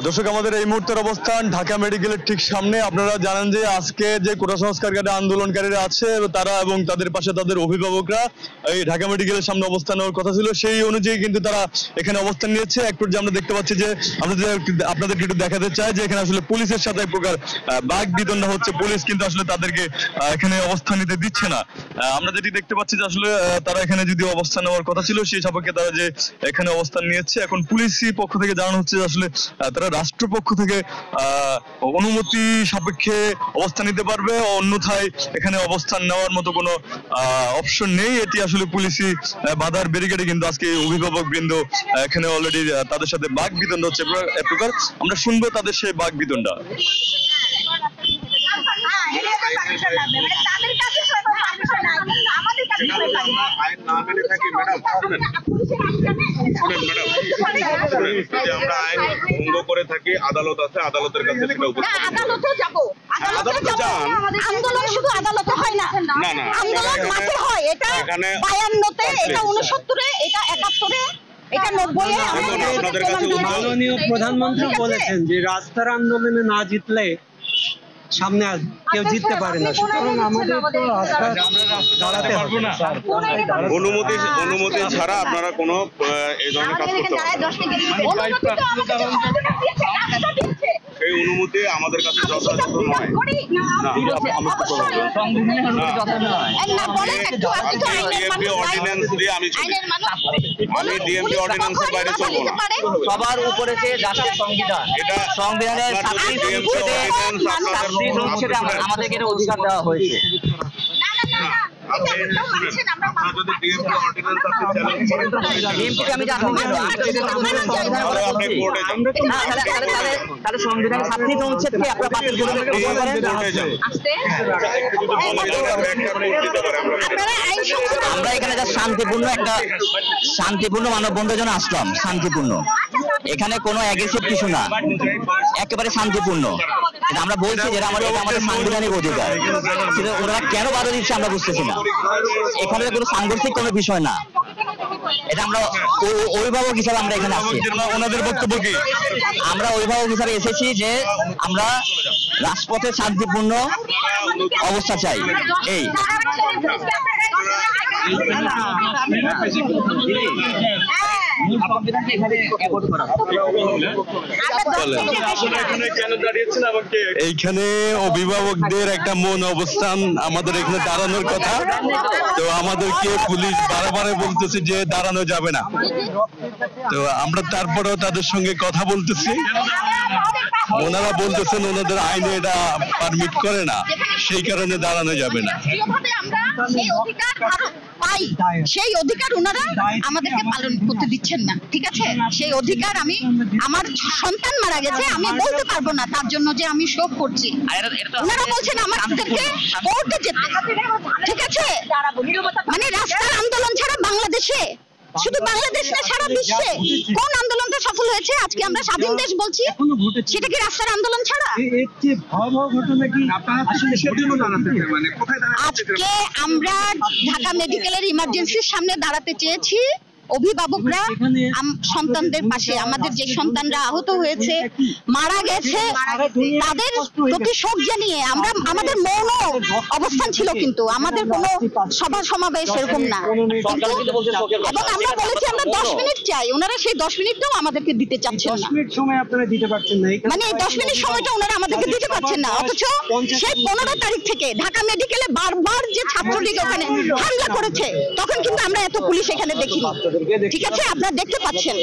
দর্শক, আমাদের এই মুহূর্তের অবস্থান ঢাকা মেডিকেলের ঠিক সামনে। আপনারা জানেন যে আজকে যে কোটা সংস্কারকারী আন্দোলনকারীরা আছে তারা এবং তাদের পাশে তাদের অভিভাবকরা এই ঢাকা মেডিকেলের সামনে অবস্থান নেওয়ার কথা ছিল, সেই অনুযায়ী কিন্তু তারা এখানে অবস্থান নিয়েছে। একটু যে আমরা দেখতে পাচ্ছি যে আপনাদেরকে একটু দেখাতে চাই যে এখানে আসলে পুলিশের সাথে এক প্রকার বাঘ বিতণ্ডা হচ্ছে। পুলিশ কিন্তু আসলে তাদেরকে এখানে অবস্থান নিতে দিচ্ছে না। আমরা যেটি দেখতে পাচ্ছি যে আসলে তারা এখানে যদি অবস্থান নেওয়ার কথা ছিল সেই সাপেক্ষে তারা যে এখানে অবস্থান নিয়েছে। এখন পুলিশি পক্ষ থেকে জানানো হচ্ছে যে আসলে তারা রাষ্ট্রপক্ষ থেকে অনুমতি সাপেক্ষে অবস্থান নিতে পারবে, অন্যথায় এখানে অবস্থান নেওয়ার মতো কোনো অপশন নেই। এটি আসলে পুলিশি বাধার ব্যারিকেডে কিন্তু আজকে অভিভাবক বৃন্দ এখানে অলরেডি তাদের সাথে বাঘ বিতণ্ডা হচ্ছে এক প্রকার। আমরা শুনবো তাদের সেই বাঘ বিতণ্ডা। আদালত আছে, আদালতের কাছে আদালতে যাবো, আন্দোলন শুধু আদালতে হয় না, আন্দোলন মাঠে হয়। এটা 52-তে, এটা 69-এ, এটা 71-এ, এটা 90-এ। মাননীয় প্রধানমন্ত্রী বলেছেন যে রাস্তার আন্দোলনে না জিতলে সামনে কেউ জিততে পারে না, সুতরাং আমাদের তো দাঁড়াতে পারবো না। অনুমতি ছাড়া আপনারা কোনো এই ধরনের কাজ করতে পারবেন না। সেই অনুমতি আমাদের কাছে যথাযথ নয়। ডিএমপি অর্ডিন্যান্স দিয়ে আমি ডিএমপি অর্ডিন্যান্সের বাইরে চলবো না। সবার উপরে যে রাষ্ট্রের সংবিধান, এটা সংবিধানের আমাদেরকে এটা অধিকার দেওয়া হয়েছে। আমরা এখানে শান্তিপূর্ণ মানববন্ধনের জন্য আসলাম। শান্তিপূর্ণ, এখানে কোনো অ্যাগ্রেসিভ কিছু না, একেবারে শান্তিপূর্ণ। আমরা বলছি যে আমাদের সাংবিধানিক অধিকার, কিন্তু ওনারা কেন বাধা দিচ্ছে আমরা বুঝতেছি না। এখানে কোনো সাংঘর্ষিক কোনো বিষয় না, এটা আমরা অভিভাবক হিসাবে আমরা এখানে আসছি। ওনাদের বক্তব্য কি? আমরা অভিভাবক হিসাবে এসেছি যে আমরা রাজপথে শান্তিপূর্ণ অবস্থা চাই। এই এইখানে অভিভাবকদের একটা মন অবস্থান আমাদের এখানে দাঁড়ানোর কথা, তো আমাদেরকে পুলিশ বারবার বলতেছে যে দাঁড়ানো যাবে না। তো আমরা তারপরেও তাদের সঙ্গে কথা বলতেছি, ওনারা বলতেছেন ওনাদের আইনে এটা পারমিট করে না, সেই কারণে দাঁড়ানো যাবে না। সেই অধিকার ওনারা আমাদেরকে পালন করতে দিচ্ছেন না, ঠিক আছে? সেই অধিকার আমার সন্তান মারা গেছে, আমি বলতে পারবো না তার জন্য যে আমি শোক করছি। ওনারা বলছেন আমাদেরকে কোর্টে যেতে, ঠিক আছে? মানে রাস্তার আন্দোলন ছাড়া বাংলাদেশে, শুধু বাংলাদেশ না সারা বিশ্বে কোন আন্দোলনটা সফল হয়েছে? আজকে আমরা স্বাধীন দেশ বলছি, সেটা কি রাস্তার আন্দোলন ছাড়া? আজকে আমরা ঢাকা মেডিকেলের ইমার্জেন্সির সামনে দাঁড়াতে চেয়েছি। অভিভাবকরা সন্তানদের পাশে, আমাদের যে সন্তানরা আহত হয়েছে, মারা গেছে, তাদের প্রতি শোক জানিয়ে আমাদের মৌন অবস্থান ছিল, কিন্তু আমাদের কোনো সভা সমাবেশ এরকম না। এবং আমরা বলেছি আমরা 10 মিনিট চাই, ওনারা সেই 10 মিনিটটাও আমাদেরকে দিতে চাচ্ছেন না। মানে এই 10 মিনিট সময়টা ওনারা আমাদেরকে দিতে পারছেন না, অথচ সেই 15 তারিখ থেকে ঢাকা মেডিকেলে বারবার যে ছাত্রলীগ ওখানে হামলা করেছে, তখন কিন্তু আমরা এত পুলিশ এখানে দেখিনি, ঠিক আছে? আপনারা দেখতে পাচ্ছেন।